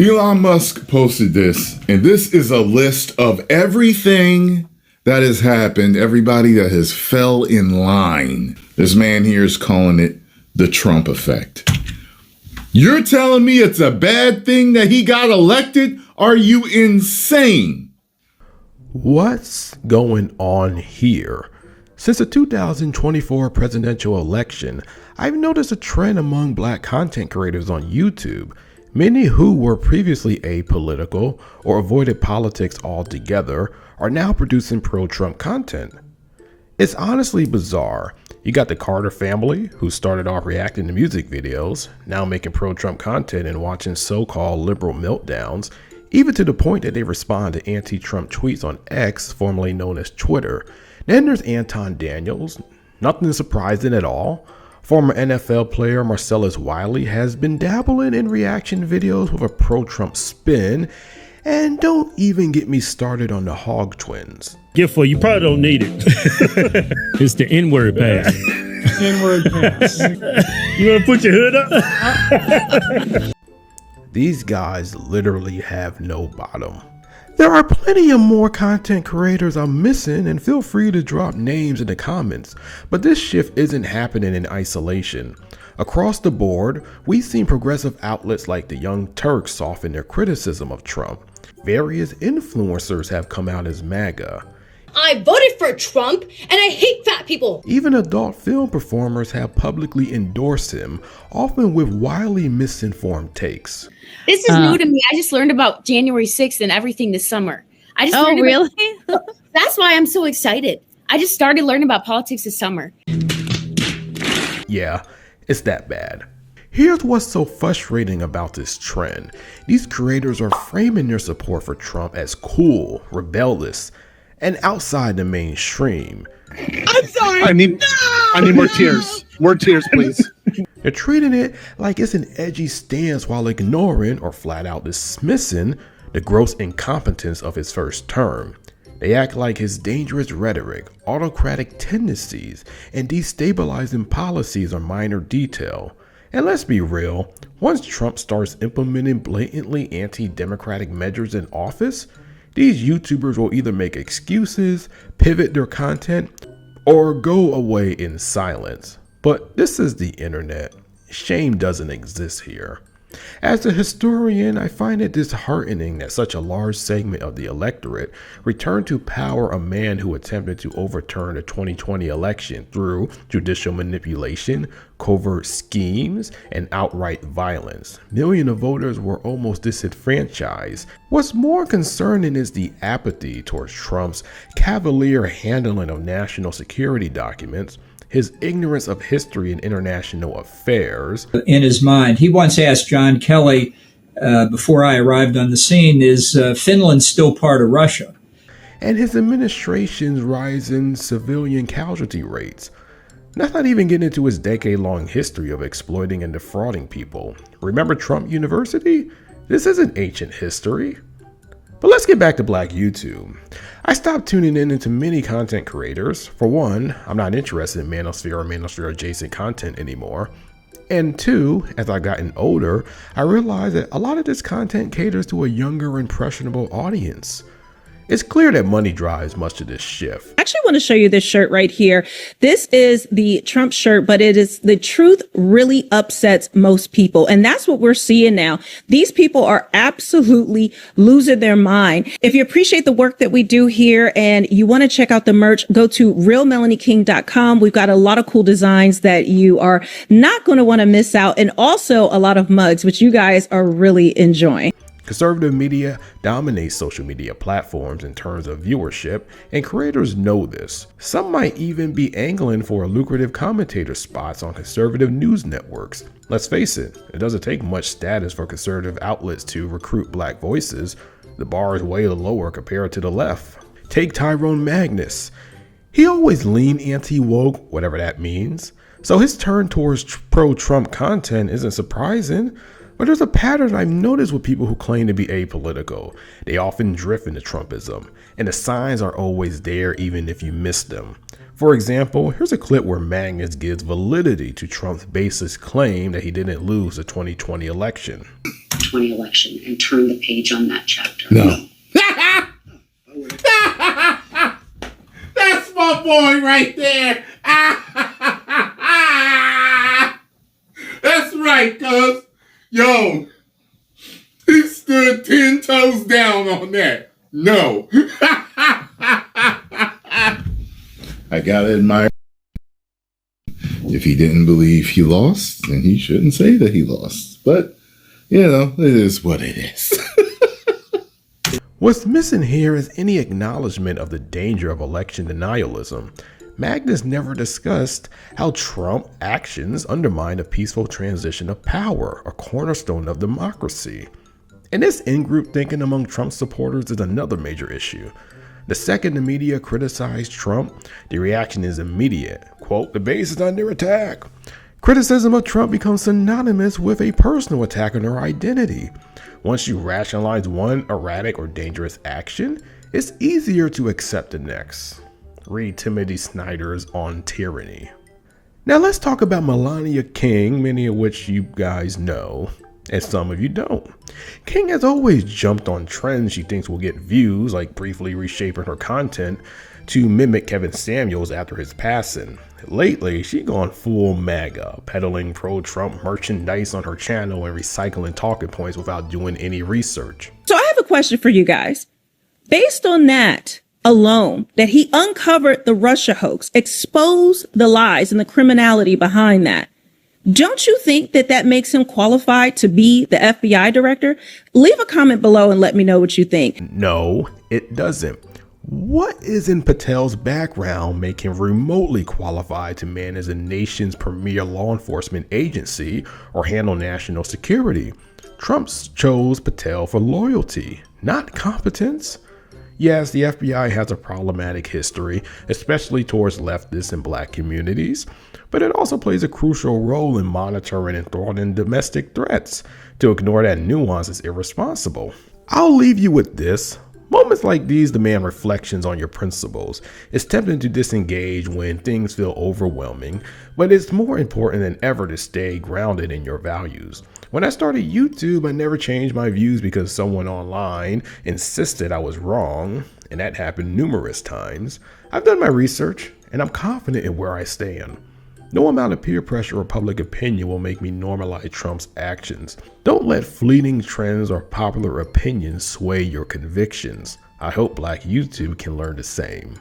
Elon Musk posted this, and this is a list of everything that has happened, everybody that has fell in line. This man here is calling it the Trump effect. You're telling me it's a bad thing that he got elected? Are you insane? What's going on here? Since the 2024 presidential election, I've noticed a trend among black content creators on YouTube. Many who were previously apolitical or avoided politics altogether are now producing pro-Trump content. It's honestly bizarre. You got the Cartier Family, who started off reacting to music videos, now making pro-Trump content and watching so-called liberal meltdowns, even to the point that they respond to anti-Trump tweets on X, formerly known as Twitter. Then there's Anton Daniels, nothing surprising at all. Former NFL player Marcellus Wiley has been dabbling in reaction videos with a pro-Trump spin. And don't even get me started on the Hodgetwins. Gift for you probably don't need it. It's the N-word pass. N-word pass. You want to put your hood up? These guys literally have no bottom. There are plenty of more content creators I'm missing, and feel free to drop names in the comments, but this shift isn't happening in isolation. Across the board, we've seen progressive outlets like the Young Turks soften their criticism of Trump. Various influencers have come out as MAGA. I voted for Trump and I hate fat people. Even adult film performers have publicly endorsed him, often with wildly misinformed takes. This is new to me. I just learned about January 6th and everything this summer. Really? That's why I'm so excited. I just started learning about politics this summer. Yeah, it's that bad. Here's what's so frustrating about this trend. These creators are framing their support for Trump as cool, rebellious, and outside the mainstream. I'm sorry. I need more tears. More tears, please. They're treating it like it's an edgy stance while ignoring or flat out dismissing the gross incompetence of his first term. They act like his dangerous rhetoric, autocratic tendencies, and destabilizing policies are minor detail. And let's be real, once Trump starts implementing blatantly anti-democratic measures in office, these YouTubers will either make excuses, pivot their content, or go away in silence. But this is the internet. Shame doesn't exist here. As a historian, I find it disheartening that such a large segment of the electorate returned to power a man who attempted to overturn the 2020 election through judicial manipulation, covert schemes, and outright violence. Millions of voters were almost disenfranchised. What's more concerning is the apathy towards Trump's cavalier handling of national security documents, his ignorance of history and international affairs. In his mind, he once asked John Kelly, before I arrived on the scene, is Finland still part of Russia? And his administration's rising civilian casualty rates. That's not even getting into his decade-long history of exploiting and defrauding people. Remember Trump University? This isn't ancient history. But let's get back to Black YouTube. I stopped tuning in into many content creators. For one, I'm not interested in Manosphere or Manosphere adjacent content anymore. And two, as I've gotten older, I realized that a lot of this content caters to a younger, impressionable audience. It's clear that money drives much of this shift. I actually want to show you this shirt right here. This is the Trump shirt, but it is the truth really upsets most people. And that's what we're seeing now. These people are absolutely losing their mind. If you appreciate the work that we do here and you want to check out the merch, go to realmelanieking.com. We've got a lot of cool designs that you are not going to want to miss out. And also a lot of mugs, which you guys are really enjoying. Conservative media dominates social media platforms in terms of viewership, and creators know this. Some might even be angling for lucrative commentator spots on conservative news networks. Let's face it, it doesn't take much status for conservative outlets to recruit black voices. The bar is way lower compared to the left. Take Tyrone Magnus. He always leaned anti-woke, whatever that means. So his turn towards pro-Trump content isn't surprising. But there's a pattern I've noticed with people who claim to be apolitical. They often drift into Trumpism, and the signs are always there even if you miss them. For example, here's a clip where Magnus gives validity to Trump's baseless claim that he didn't lose the 2020 election. 2020 election and turn the page on that chapter. No. That's my boy right there. That's right, cuz. Yo, he stood 10 toes down on that. No. I gotta admire. If he didn't believe he lost, then he shouldn't say that he lost. But, you know, it is what it is. What's missing here is any acknowledgement of the danger of election denialism. Magnus never discussed how Trump actions undermine a peaceful transition of power, a cornerstone of democracy. And this in-group thinking among Trump supporters is another major issue. The second the media criticize Trump, the reaction is immediate. Quote, the base is under attack. Criticism of Trump becomes synonymous with a personal attack on their identity. Once you rationalize one erratic or dangerous action, it's easier to accept the next. Read Timothy Snyder's On Tyranny. Now let's talk about Melanie King, many of which you guys know, and some of you don't. King has always jumped on trends she thinks will get views, like briefly reshaping her content to mimic Kevin Samuels after his passing. Lately, she's gone full MAGA, peddling pro-Trump merchandise on her channel and recycling talking points without doing any research. So I have a question for you guys. Based on that alone, that he uncovered the Russia hoax, exposed the lies and the criminality behind that, don't you think that that makes him qualified to be the FBI director? Leave a comment below and let me know what you think. No, it doesn't. What is in Patel's background make him remotely qualified to manage the nation's premier law enforcement agency or handle national security? Trump chose Patel for loyalty, not competence. Yes, the FBI has a problematic history, especially towards leftists and black communities, but it also plays a crucial role in monitoring and thwarting domestic threats. To ignore that nuance is irresponsible. I'll leave you with this. Moments like these demand reflections on your principles. It's tempting to disengage when things feel overwhelming, but it's more important than ever to stay grounded in your values. When I started YouTube, I never changed my views because someone online insisted I was wrong, and that happened numerous times. I've done my research, and I'm confident in where I stand. No amount of peer pressure or public opinion will make me normalize Trump's actions. Don't let fleeting trends or popular opinions sway your convictions. I hope Black YouTube can learn the same.